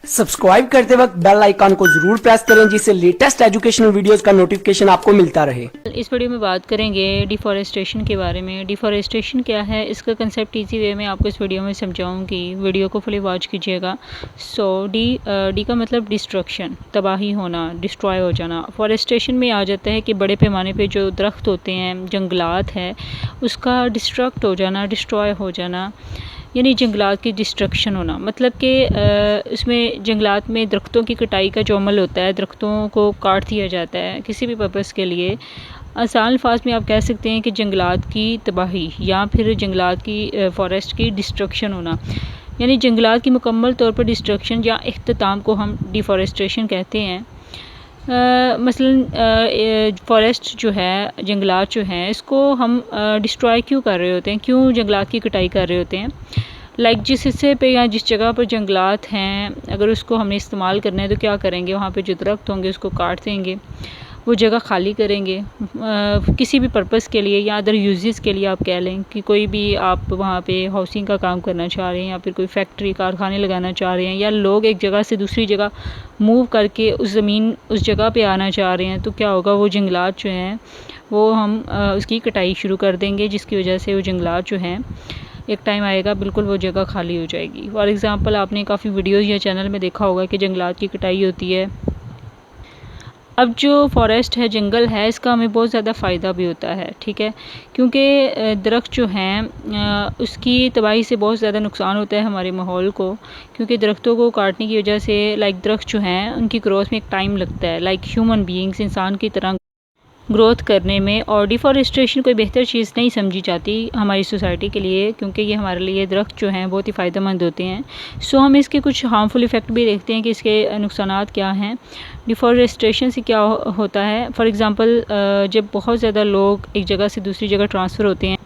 Subscribe करते वक्त bell icon को जरूर प्रेस करें जिससे लेटेस्ट एजुकेशनल वीडियोस का नोटिफिकेशन आपको मिलता रहे। इस वीडियो में बात करेंगे डिफॉरेस्टेशन के बारे में। डिफॉरेस्टेशन क्या है, इसका कंसेप्ट इजी वे में आपको इस वीडियो में समझाऊंगी। वीडियो को फुली वॉच कीजिएगा। डी का मतलब डिस्ट्रक्शन, तबाही होना, डिस्ट्रॉय हो जाना। फॉरेस्टेशन में आ जाता है कि बड़े पैमाने पे जो दरख्त होते हैं, जंगलात है, उसका डिस्ट्रक्ट हो जाना, डिस्ट्रॉय हो जाना, यानी जंगलात की डिस्ट्रक्शन होना। मतलब कि इसमें जंगलात में दरख्तों की कटाई का जो अमल होता है, दरख्तों को काट दिया जाता है किसी भी पर्पज़ के लिए। आसान अल्फाज में आप कह सकते हैं कि जंगलात की तबाही या फिर जंगलात की फॉरेस्ट की डिस्ट्रक्शन होना, यानी जंगलात की मुकम्मल तौर पर डिस्ट्रक्शन या इख्तिताम को हम डिफॉरेस्टेशन कहते हैं। मसलन फॉरेस्ट जो है, जंगलात जो हैं, इसको हम डिस्ट्रॉय क्यों कर रहे होते हैं, क्यों जंगलात की कटाई कर रहे होते हैं। जिस हिस्से पे या जिस जगह पर जंगलात हैं, अगर उसको हमने इस्तेमाल करना है तो क्या करेंगे, वहाँ पे जो दरख्त होंगे उसको काट देंगे, वो जगह खाली करेंगे किसी भी पर्पज़ के लिए या अदर यूजेस के लिए। आप कह लें कि कोई भी आप वहाँ पे हाउसिंग का काम करना चाह रहे हैं या फिर कोई फैक्ट्री कारखाने लगाना चाह रहे हैं, या लोग एक जगह से दूसरी जगह मूव करके उस ज़मीन उस जगह पे आना चाह रहे हैं, तो क्या होगा, वो जंगलात जो हैं वो हम उसकी कटाई शुरू कर देंगे, जिसकी वजह से वो जंगलात जो हैं एक टाइम आएगा बिल्कुल वो जगह खाली हो जाएगी। फॉर एग्ज़ाम्पल आपने काफ़ी वीडियोज़ या चैनल में देखा होगा कि जंगलात की कटाई होती है। अब जो फॉरेस्ट है, जंगल है, इसका हमें बहुत ज़्यादा फ़ायदा भी होता है, ठीक है, क्योंकि दरख्त जो हैं उसकी तबाही से बहुत ज़्यादा नुकसान होता है हमारे माहौल को, क्योंकि दरख्तों को काटने की वजह से दरख्त जो हैं उनकी ग्रोथ में एक टाइम लगता है, ह्यूमन बीइंग्स, इंसान की तरह ग्रोथ करने में। और डिफॉरेस्टेशन कोई बेहतर चीज़ नहीं समझी जाती हमारी सोसाइटी के लिए, क्योंकि ये हमारे लिए दरख्त जो हैं बहुत ही फ़ायदेमंद होते हैं। सो हम इसके कुछ हार्मफुल इफ़ेक्ट भी देखते हैं कि इसके नुकसानात क्या हैं। डिफॉरेस्टेशन से क्या होता है, फॉर एग्ज़ाम्पल जब बहुत ज़्यादा लोग एक जगह से दूसरी जगह ट्रांसफ़र होते हैं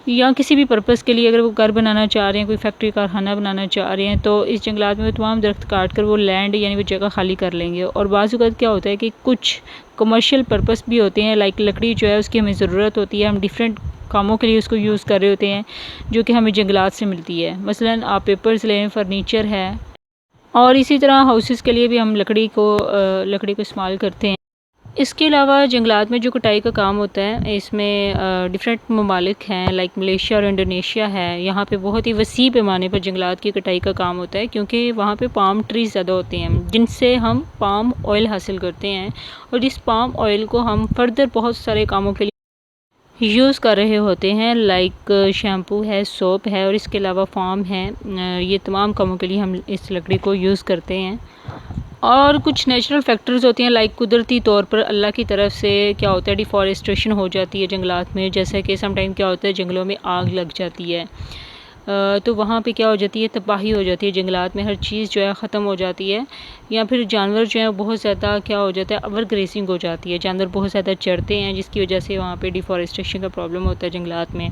या किसी भी पर्पज़ के लिए, अगर वो घर बनाना चाह रहे हैं, कोई फैक्ट्री कारखाना बनाना चाह रहे हैं, तो इस जंगलात में वो तमाम दरख्त काट कर वो लैंड यानी वो जगह खाली कर लेंगे। और बाज़ औक़ात क्या होता है कि कुछ कमर्शियल पर्पज़ भी होते हैं, लकड़ी जो है उसकी हमें ज़रूरत होती है, हम डिफरेंट कामों के लिए उसको यूज़ कर रहे होते हैं, जो कि हमें जंगलात से मिलती है। मसलन आप पेपर्स लें, फ़र्नीचर है, और इसी तरह हाउसेस के लिए भी हम लकड़ी को इस्तेमाल करते हैं। इसके अलावा जंगलात में जो कटाई का काम होता है, इसमें डिफरेंट ममालिक हैं, मलेशिया और इंडोनेशिया है, यहाँ पे बहुत ही वसी पैमाने पर जंगलात की कटाई का काम होता है, क्योंकि वहाँ पे पाम ट्रीज़ ज़्यादा होते हैं जिनसे हम पाम ऑयल हासिल करते हैं, और इस पाम ऑयल को हम फर्दर बहुत सारे कामों के लिए यूज़ कर रहे होते हैं, शैम्पू है, सोप है, और इसके अलावा फार्म है। ये तमाम कामों के लिए हम इस लकड़ी को यूज़ करते हैं। और कुछ नेचुरल फैक्टर्स होते हैं, कुदरती तौर पर अल्लाह की तरफ से क्या होता है, डिफॉरेस्टेशन हो जाती है जंगलात में। जैसे कि सम टाइम क्या होता है, जंगलों में आग लग जाती है, तो वहाँ पे क्या हो जाती है, तबाही हो जाती है, जंगलात में हर चीज़ जो है ख़त्म हो जाती है, या फिर जानवर जो है बहुत ज़्यादा क्या हो जाता है, ओवर ग्रेसिंग हो जाती है, जानवर बहुत ज़्यादा चढ़ते हैं, जिसकी वजह से वहाँ पे डिफॉरेस्टेशन का प्रॉब्लम होता है जंगलात में।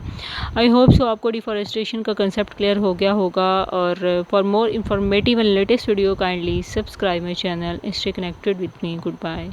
आई होप सो आपको डिफॉरेस्टेशन का कंसेप्ट क्लियर हो गया होगा। और for more informative and latest video kindly subscribe my channel, stay connected with me. Good bye.